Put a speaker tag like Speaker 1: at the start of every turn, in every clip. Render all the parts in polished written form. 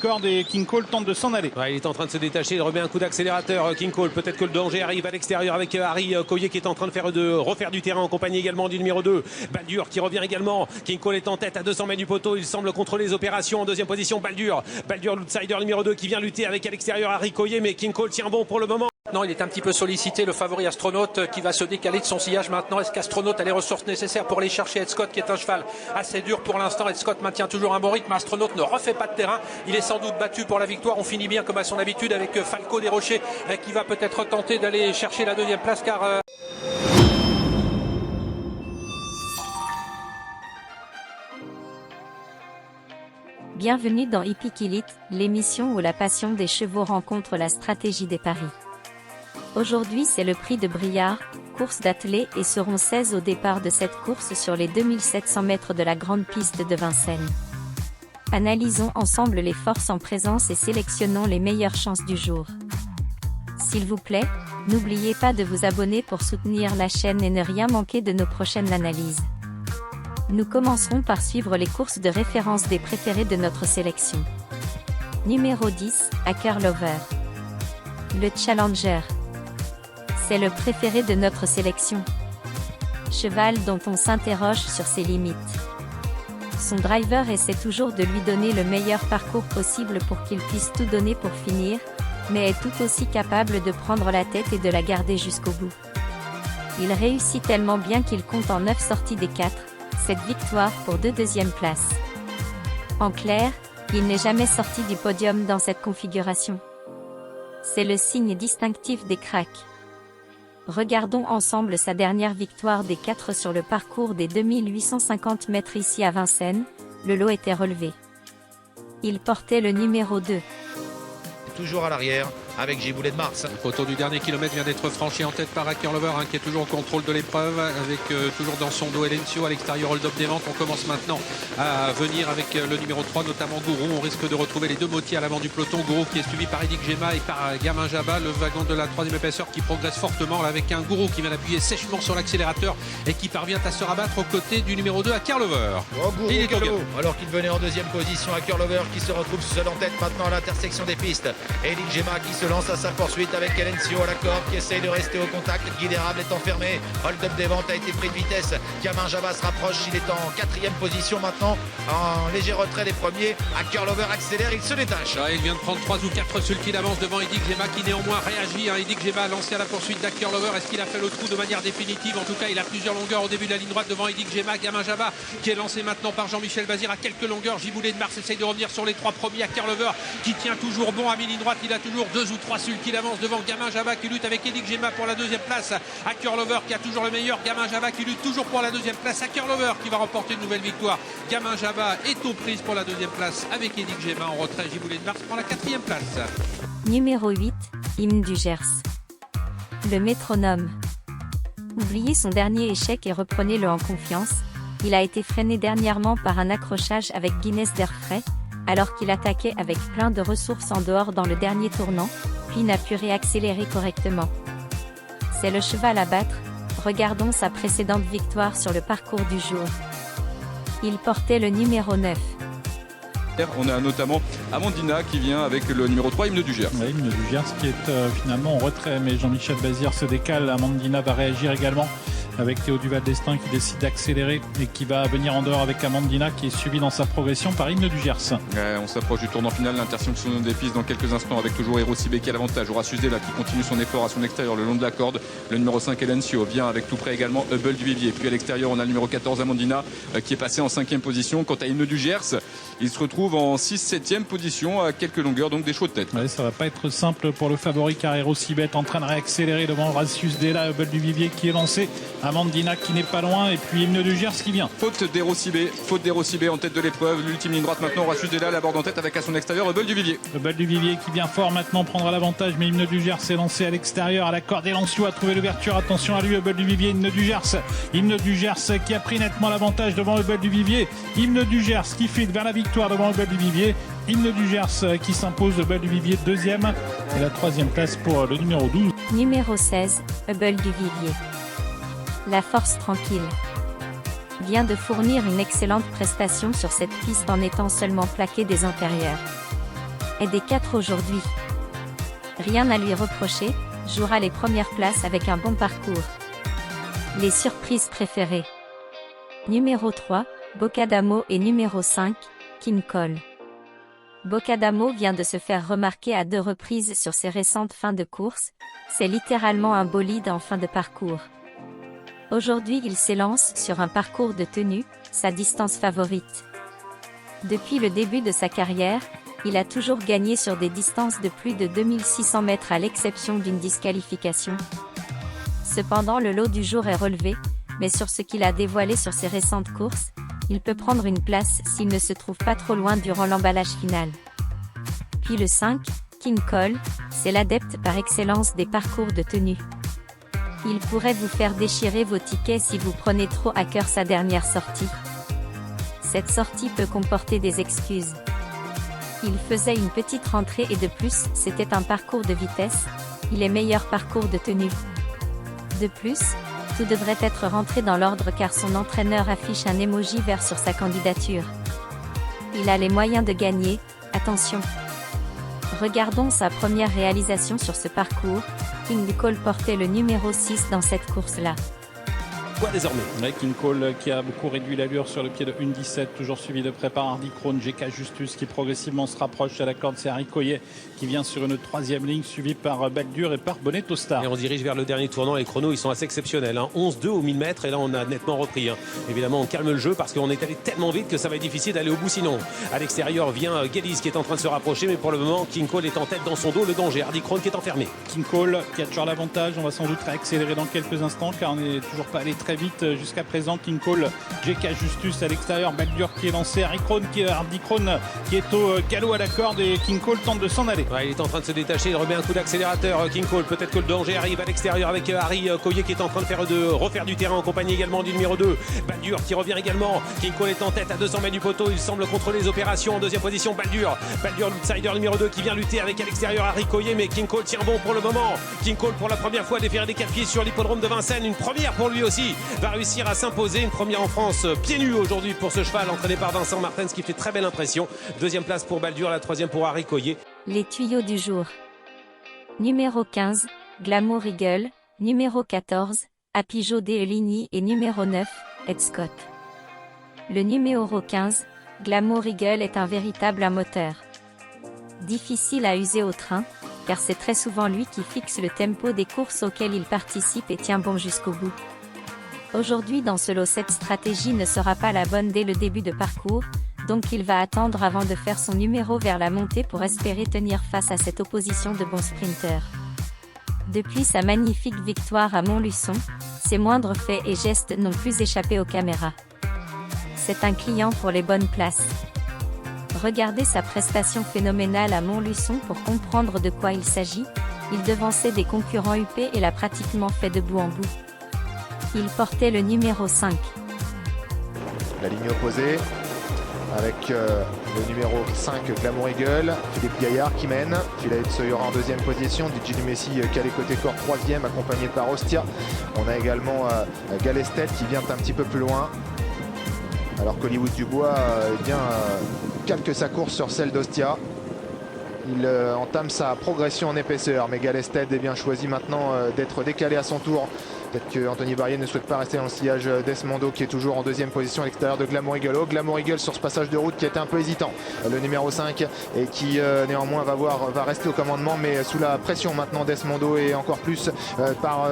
Speaker 1: corde et King Cole tente de s'en aller.
Speaker 2: Ouais, il est en train de se détacher, il remet un coup d'accélérateur. King Cole, peut-être que le danger arrive à l'extérieur avec Harry Collier qui est en train de refaire du terrain en compagnie également du numéro 2. Baldur qui revient également. King Cole est en tête à 200 mètres du poteau. Il semble contrôler les opérations en deuxième position. Baldur, l'outsider numéro 2 qui vient lutter avec à l'extérieur Harry Collier, mais King Cole tient bon pour le moment.
Speaker 3: Non, il est un petit peu sollicité, le favori Astronaute qui va se décaler de son sillage maintenant. Est-ce qu'Astronaute a les ressources nécessaires pour aller chercher Ed Scott qui est un cheval assez dur pour l'instant? Ed Scott maintient toujours un bon rythme. Astronaute ne refait pas de terrain. Il est sans doute battu pour la victoire. On finit bien comme à son habitude avec Falco des Rochers qui va peut-être tenter d'aller chercher la deuxième place car...
Speaker 4: Bienvenue dans Hippique Elite, l'émission où la passion des chevaux rencontre la stratégie des paris. Aujourd'hui c'est le prix de Briard, course d'attelé et seront 16 au départ de cette course sur les 2700 mètres de la grande piste de Vincennes. Analysons ensemble les forces en présence et sélectionnons les meilleures chances du jour. S'il vous plaît, n'oubliez pas de vous abonner pour soutenir la chaîne et ne rien manquer de nos prochaines analyses. Nous commencerons par suivre les courses de référence des préférés de notre sélection. Numéro 10, Hacker Lover. Le Challenger. C'est le préféré de notre sélection. Cheval dont on s'interroge sur ses limites. Son driver essaie toujours de lui donner le meilleur parcours possible pour qu'il puisse tout donner pour finir, mais est tout aussi capable de prendre la tête et de la garder jusqu'au bout. Il réussit tellement bien qu'il compte en 9 sorties des 4. Cette victoire pour 2 deuxièmes places. En clair, il n'est jamais sorti du podium dans cette configuration. C'est le signe distinctif des cracks. Regardons ensemble sa dernière victoire des 4 sur le parcours des 2850 mètres ici à Vincennes, le lot était relevé. Il portait le numéro 2.
Speaker 5: Toujours à l'arrière avec Giboulet de Mars.
Speaker 3: Le poteau du dernier kilomètre vient d'être franchi en tête par Hacker Lover qui est toujours au contrôle de l'épreuve avec toujours dans son dos Elencio à l'extérieur hold-up des ventes. On commence maintenant à venir avec le numéro 3 notamment Gourou. On risque de retrouver les deux motiers à l'avant du peloton. Gourou qui est suivi par Edic Gemma et par Gamin Jabba, le wagon de la 3e épaisseur qui progresse fortement là, avec un Gourou qui vient d'appuyer sèchement sur l'accélérateur et qui parvient à se rabattre aux côtés du numéro 2 Hacker Lover.
Speaker 5: Oh, Gourou,
Speaker 3: il est
Speaker 5: galop, alors qu'il venait en deuxième position. Hacker Lover qui se retrouve seul en tête maintenant à l'intersection des pistes. Edic Gemma qui se lance à sa poursuite avec Elencio à la corde qui essaye de rester au contact. Guy d'érable est enfermé. Hold-up des ventes a été pris de vitesse. Gamin Jabba se rapproche. Il est en 4e position maintenant. En léger retrait des premiers. Hacker Lover accélère. Il se détache.
Speaker 3: Là, il vient de prendre 3 ou 4 sulky d'avance devant Edic Gemma qui néanmoins réagit. Edic Gemma a lancé à la poursuite d'Hacker Lover. Est-ce qu'il a fait le trou de manière définitive? En tout cas, il a plusieurs longueurs au début de la ligne droite devant Edic Gemma. Gamin Jabba qui est lancé maintenant par Jean-Michel Bazir à quelques longueurs. Giboulet de Mars essaye de revenir sur les 3 premiers. Hacker Lover qui tient toujours bon à mi-ligne droite. Il a toujours 2 ou 3 sulky d'avance devant Gamin Jabba qui lutte avec Edic Gemma pour la 2e place. Hacker Lover qui a toujours le meilleur. Gamin Jabba qui lutte toujours pour la 2e place. Hacker Lover qui va remporter une nouvelle victoire. Gamin Jabba est aux prises pour la 2e place avec Edic Gemma en retrait. Giboulet de Mars prend la 4e place.
Speaker 4: Numéro 8, Hymne du Gers. Le métronome. Oubliez son dernier échec et reprenez-le en confiance. Il a été freiné dernièrement par un accrochage avec Guinness d'Airfray, alors qu'il attaquait avec plein de ressources en dehors dans le dernier tournant, puis n'a pu réaccélérer correctement. C'est le cheval à battre. Regardons sa précédente victoire sur le parcours du jour. Il portait le numéro 9.
Speaker 6: On a notamment Amandina qui vient avec le numéro 3, Hymne du Gers.
Speaker 1: Oui, Hymne du Gers qui est finalement en retrait, mais Jean-Michel Bazir se décale. Amandina va réagir également avec Théo Duval d'Estaing qui décide d'accélérer et qui va venir en dehors avec Amandina qui est suivi dans sa progression par Hymne du Gers.
Speaker 6: On s'approche du tournant final, l'intersection des pistes dans quelques instants avec toujours Hero Sibé qui a l'avantage. Horacius Della qui continue son effort à son extérieur le long de la corde. Le numéro 5 Elencio vient avec tout près également Hubble du Vivier. Puis à l'extérieur on a le numéro 14 Amandina qui est passé en 5e position. Quant à Hymne du Gers, il se retrouve en 6-7e position à quelques longueurs, donc des chauds de tête.
Speaker 1: Ouais, ça va pas être simple pour le favori car Hero Sibé est en train de réaccélérer devant Horacius Della, Hubble du Vivier qui est lancé. Amandina qui n'est pas loin et puis Hymne du Gers qui vient.
Speaker 6: Faute d'Hero Sibé en tête de l'épreuve. L'ultime ligne droite maintenant, Horacius Della l'aborde en tête avec à son extérieur Hubble du Vivier.
Speaker 1: Hubble du Vivier qui vient fort maintenant prendra l'avantage, mais Hymne du Gers s'est lancé à l'extérieur à la corde. Elencio a trouvé l'ouverture, attention à lui, Hubble du Vivier, Hymne du Gers. Hymne du Gers qui a pris nettement l'avantage devant Hubble du Vivier. Hymne du Gers qui file vers la victoire devant Hubble du Vivier. Hymne du Gers qui s'impose, Hubble du Vivier 2e et la 3e place pour le numéro 12.
Speaker 4: Numéro 16, Hubble du Vivier. La force tranquille vient de fournir une excellente prestation sur cette piste en étant seulement plaqué des intérieurs. est des 4 aujourd'hui. Rien à lui reprocher, jouera les premières places avec un bon parcours. Les surprises préférées. Numéro 3, Bocadamo et numéro 5, King Cole. Bocadamo vient de se faire remarquer à 2 reprises sur ses récentes fins de course, c'est littéralement un bolide en fin de parcours. Aujourd'hui il s'élance sur un parcours de tenue, sa distance favorite. Depuis le début de sa carrière, il a toujours gagné sur des distances de plus de 2600 mètres à l'exception d'une disqualification. Cependant le lot du jour est relevé, mais sur ce qu'il a dévoilé sur ses récentes courses, il peut prendre une place s'il ne se trouve pas trop loin durant l'emballage final. Puis le 5, King Cole, c'est l'adepte par excellence des parcours de tenue. Il pourrait vous faire déchirer vos tickets si vous prenez trop à cœur sa dernière sortie. Cette sortie peut comporter des excuses. Il faisait une petite rentrée et de plus, c'était un parcours de vitesse, il est meilleur parcours de tenue. De plus, tout devrait être rentré dans l'ordre car son entraîneur affiche un emoji vert sur sa candidature. Il a les moyens de gagner, attention. Regardons sa première réalisation sur ce parcours, King Cole portait le numéro 6 dans cette course-là.
Speaker 2: Quoi désormais?
Speaker 1: King Cole qui a beaucoup réduit l'allure sur le pied de 1,17, toujours suivi de près par Hardy Krone, GK Justus qui progressivement se rapproche à la corde, c'est Harry Coyer qui vient sur une 3e ligne suivi par Baldur et par Bonetto Star.
Speaker 2: Et on dirige vers le dernier tournant, les chronos ils sont assez exceptionnels, 11-2 au 1000 mètres et là on a nettement repris. Évidemment on calme le jeu parce qu'on est allé tellement vite que ça va être difficile d'aller au bout sinon. À l'extérieur vient Geddes qui est en train de se rapprocher, mais pour le moment King Cole est en tête dans son dos, le danger, Hardy Krone qui est enfermé.
Speaker 1: King Cole qui a toujours l'avantage, on va sans doute réaccélérer dans quelques instants car on n'est toujours pas allé très vite jusqu'à présent. King Cole, GK Justus à l'extérieur, Baldur qui est lancé, Hardy Krone qui est au galop à la corde et King Cole tente de s'en aller.
Speaker 2: Ouais, il est en train de se détacher, il remet un coup d'accélérateur King Cole, peut-être que le danger arrive à l'extérieur avec Harry Coyer qui est en train de refaire du terrain en compagnie également du numéro 2, Baldur qui revient également. King Cole est en tête à 200 mètres du poteau, il semble contrôler les opérations. En 2e position Baldur l'outsider numéro 2 qui vient lutter avec à l'extérieur Harry Coyer, mais King Cole tient bon pour le moment. King Cole pour la première fois déféré des 4 pieds sur l'hippodrome de Vincennes, une première pour lui aussi, va réussir à s'imposer, une première en France pieds nus aujourd'hui pour ce cheval entraîné par Vincent Martens qui fait très belle impression. 2e place pour Baldur, la 3e pour Harry Coyer.
Speaker 4: Les tuyaux du jour. Numéro 15, Glamour Eagle, numéro 14, Apijo de Ligny et numéro 9, Ed Scott. Le numéro 15, Glamour Eagle est un véritable moteur. Difficile à user au train, car c'est très souvent lui qui fixe le tempo des courses auxquelles il participe et tient bon jusqu'au bout. Aujourd'hui dans ce lot cette stratégie ne sera pas la bonne dès le début de parcours, donc il va attendre avant de faire son numéro vers la montée pour espérer tenir face à cette opposition de bons sprinteurs. Depuis sa magnifique victoire à Montluçon, ses moindres faits et gestes n'ont plus échappé aux caméras. C'est un client pour les bonnes places. Regardez sa prestation phénoménale à Montluçon pour comprendre de quoi il s'agit, il devançait des concurrents UP et l'a pratiquement fait de bout en bout. Il portait le numéro 5.
Speaker 7: La ligne opposée avec le numéro 5 Glamour Eagle, Philippe Gaillard qui mène, Philae Soyora en 2e position, DJ Dumessi calé côté corps 3e accompagné par Ostia. On a également Galestet qui vient un petit peu plus loin, alors qu'Hollywood Dubois calque sa course sur celle d'Ostia. Il entame sa progression en épaisseur, mais Galestet est bien choisi maintenant d'être décalé à son tour. Peut-être que Anthony Barrier ne souhaite pas rester dans le sillage d'Esmondo qui est toujours en 2e position à l'extérieur de Glamour Eagle. Glamour Eagle sur ce passage de route qui était un peu hésitant, le numéro 5, et qui néanmoins va rester au commandement, mais sous la pression maintenant d'Esmondo et encore plus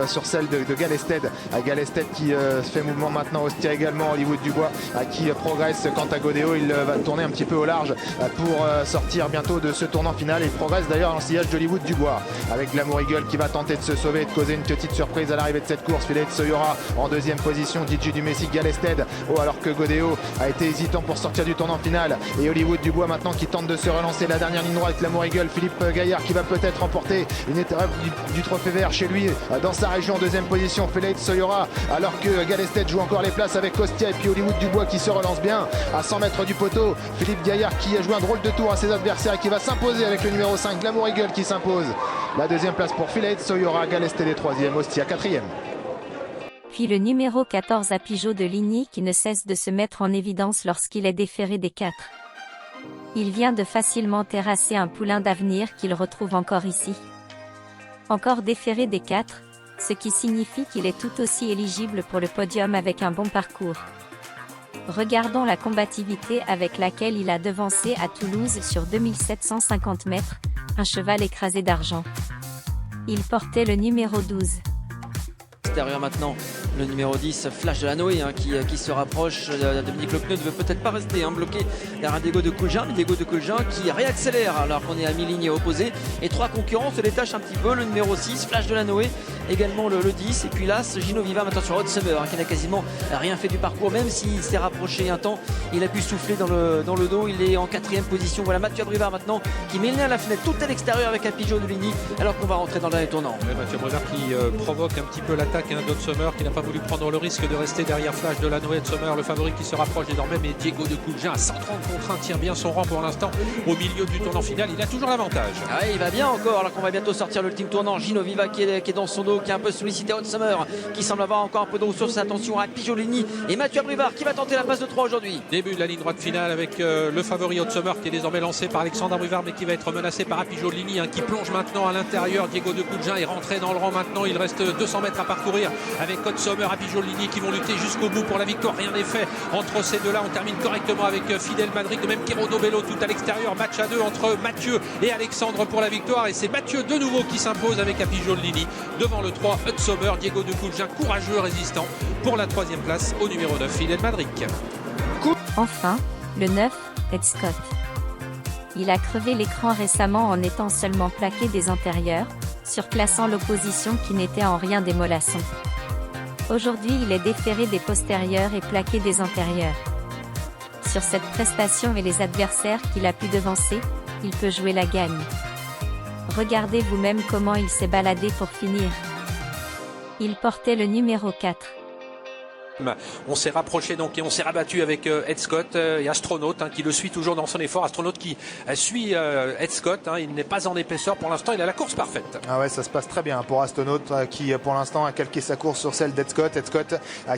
Speaker 7: sur celle de Galested. Galested qui fait mouvement maintenant, Ostia également, Hollywood Dubois qui progresse. Quant à Godéo, il va tourner un petit peu au large pour sortir bientôt de ce tournant final. Il progresse d'ailleurs dans le sillage d'Hollywood Dubois avec Glamour Eagle qui va tenter de se sauver et de causer une petite surprise à l'arrivée de cette course. Philae Soyora en 2e position, DJ Dumessi, Galested, alors que Godéo a été hésitant pour sortir du tournant final, et Hollywood Dubois maintenant qui tente de se relancer. La dernière ligne droite, Glamour Eagle, Philippe Gaillard qui va peut-être remporter une étape du trophée vert chez lui dans sa région. 2e position Philae Soyora, alors que Galested joue encore les places avec Ostia, et puis Hollywood Dubois qui se relance bien à 100 mètres du poteau. Philippe Gaillard qui a joué un drôle de tour à ses adversaires et qui va s'imposer avec le numéro 5 Glamour Eagle qui s'impose. La 2e place pour Philae Soyora, Galested est 3e, Ostia 4e.
Speaker 4: Puis le numéro 14 Apijo de Ligny qui ne cesse de se mettre en évidence lorsqu'il est déféré des 4. Il vient de facilement terrasser un poulain d'avenir qu'il retrouve encore ici. Encore déféré des 4, ce qui signifie qu'il est tout aussi éligible pour le podium avec un bon parcours. Regardons la combativité avec laquelle il a devancé à Toulouse sur 2750 mètres, un cheval écrasé d'argent. Il portait le numéro 12.
Speaker 8: Extérieur maintenant, le numéro 10, Flash de la Noé, qui se rapproche. Dominique Lecneux ne veut peut-être pas rester bloqué derrière Diego de Coulgin. Diego de Coulgin qui réaccélère alors qu'on est à mi-ligne opposée. Et 3 concurrents se détachent un petit peu. Le numéro 6, Flash de la Noé, également le 10. Et puis là, Gino Viva maintenant sur Hot Summer, qui n'a quasiment rien fait du parcours, même s'il s'est rapproché un temps. Il a pu souffler dans le dos. Il est en 4e position. Voilà Mathieu Brivard maintenant qui met le nez à la fenêtre, tout à l'extérieur avec un Pigeot de Ligny, alors qu'on va rentrer dans le dernier tournant.
Speaker 3: Mathieu Brivard qui provoque un petit peu l'attaque d'Hot Summer, qui n'a pas voulu prendre le risque de rester derrière Flash de la Noé. Summer, le favori qui se rapproche désormais, mais Diego de Coulgin à 130 contre 1 tient bien son rang pour l'instant au milieu du tournant final. Il a toujours l'avantage.
Speaker 8: Ah, il va bien encore, alors qu'on va bientôt sortir l'ultime tournant. Gino Viva qui est dans son dos, qui est un peu sollicité. Hot Summer qui semble avoir encore un peu d'eau sur ses attentions à Pigeot Ligny et Mathieu Brivard qui va tenter la passe de 3 aujourd'hui.
Speaker 3: Début de la ligne droite finale avec le favori Hot Summer qui est désormais lancé par Alexandre Brivard, mais qui va être menacé par Pigeot Ligny, qui plonge maintenant à l'intérieur. Diego de Coulgin est rentré dans le rang maintenant. Il reste 200 mètres à parcourir avec Hot Summer, Pigeot Ligny qui vont lutter jusqu'au bout pour la victoire. Rien n'est fait entre ces deux-là. On termine correctement avec Fidel Madrid, de même qu'Hérodo Bello tout à l'extérieur. Match à 2 entre Mathieu et Alexandre pour la victoire. Et c'est Mathieu de nouveau qui s'impose avec Pigeot Ligny devant le 3 Hot Summer. Diego de Coulgin courageux résistant pour la 3e place au numéro 9 Fidel Madrid.
Speaker 4: Enfin, le 9, Ed Scott. Il a crevé l'écran récemment en étant seulement plaqué des intérieurs, surclassant l'opposition qui n'était en rien des mollassons. Aujourd'hui, il est déféré des postérieurs et plaqué des intérieurs. Sur cette prestation et les adversaires qu'il a pu devancer, il peut jouer la gagne. Regardez vous-même comment il s'est baladé pour finir. Il portait le numéro 4.
Speaker 2: On s'est rapproché donc et on s'est rabattu avec Ed Scott et Astronaute qui le suit toujours dans son effort. Astronaute qui suit Ed Scott, il n'est pas en épaisseur pour l'instant, il a la course parfaite.
Speaker 7: Ah ouais, ça se passe très bien pour Astronaute qui pour l'instant a calqué sa course sur celle d'Ed Scott. Ed Scott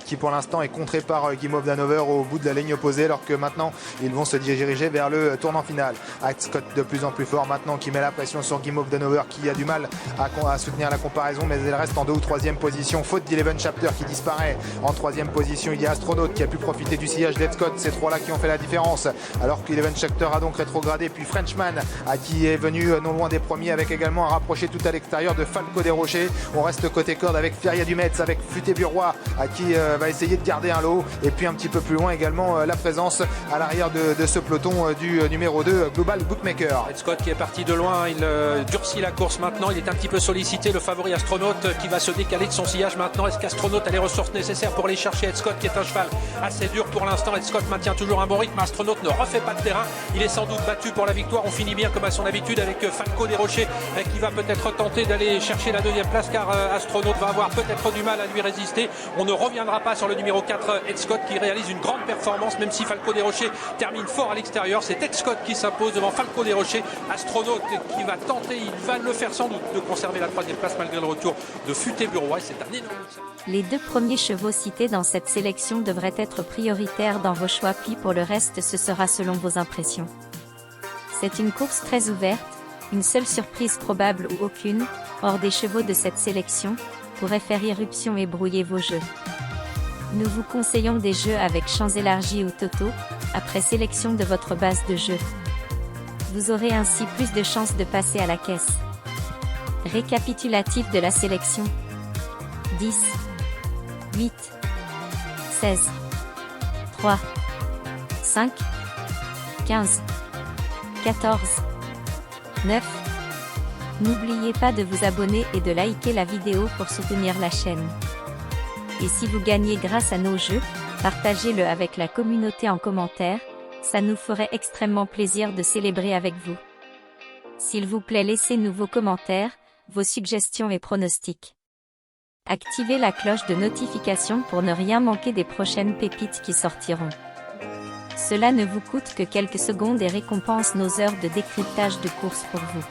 Speaker 7: qui pour l'instant est contré par Guimauve d'Hanovre au bout de la ligne opposée, alors que maintenant ils vont se diriger vers le tournant final. Ed Scott de plus en plus fort maintenant, qui met la pression sur Guimauve d'Hanovre, qui a du mal à soutenir la comparaison, mais elle reste en 2 ou 3e position, faute d'Eleven Chapter qui disparaît en 3e position. Il y a Astronaute qui a pu profiter du sillage d'Ed Scott, ces 3 là qui ont fait la différence, alors qu'Eleven Chapter a donc rétrogradé. Puis Frenchman qui est venu non loin des premiers, avec également un rapproché tout à l'extérieur de Falco des Rochers. On reste côté corde avec Feria du Metz, avec Futé-Burois qui va essayer de garder un lot, et puis un petit peu plus loin également la présence à l'arrière de ce peloton du numéro 2 Global Bookmaker.
Speaker 2: Ed Scott qui est parti de loin, il durcit la course maintenant, il est un petit peu sollicité, le favori Astronaute qui va se décaler de son sillage maintenant. Est-ce qu'Astronaute a les ressources nécessaires pour aller chercher Ed Scott, qui est un cheval assez dur pour l'instant? Ed Scott maintient toujours un bon rythme, Astronaute ne refait pas de terrain, il est sans doute battu pour la victoire. On finit bien comme à son habitude avec Falco des Rochers qui va peut-être tenter d'aller chercher la 2e place, car Astronaute va avoir peut-être du mal à lui résister. On ne reviendra pas sur le numéro 4 Ed Scott qui réalise une grande performance, même si Falco des Rochers termine fort à l'extérieur. C'est Ed Scott qui s'impose devant Falco des Rochers. Astronaute qui va tenter, il va le faire sans doute, de conserver la 3e place malgré le retour de Futé-Burois. C'est un énorme...
Speaker 4: Les 2 premiers chevaux cités dans cette sélection devraient être prioritaires dans vos choix, puis pour le reste ce sera selon vos impressions. C'est une course très ouverte, une seule surprise probable ou aucune, hors des chevaux de cette sélection, pourrait faire irruption et brouiller vos jeux. Nous vous conseillons des jeux avec champs élargis ou Toto, après sélection de votre base de jeu. Vous aurez ainsi plus de chances de passer à la caisse. Récapitulatif de la sélection. 10, 8, 16, 3, 5, 15, 14, 9. N'oubliez pas de vous abonner et de liker la vidéo pour soutenir la chaîne. Et si vous gagnez grâce à nos jeux, partagez-le avec la communauté en commentaire, ça nous ferait extrêmement plaisir de célébrer avec vous. S'il vous plaît, laissez-nous vos commentaires, vos suggestions et pronostics. Activez la cloche de notification pour ne rien manquer des prochaines pépites qui sortiront. Cela ne vous coûte que quelques secondes et récompense nos heures de décryptage de course pour vous.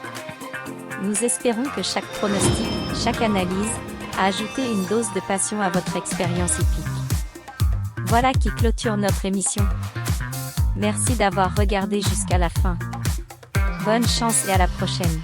Speaker 4: Nous espérons que chaque pronostic, chaque analyse, a ajouté une dose de passion à votre expérience hippique. Voilà qui clôture notre émission. Merci d'avoir regardé jusqu'à la fin. Bonne chance et à la prochaine.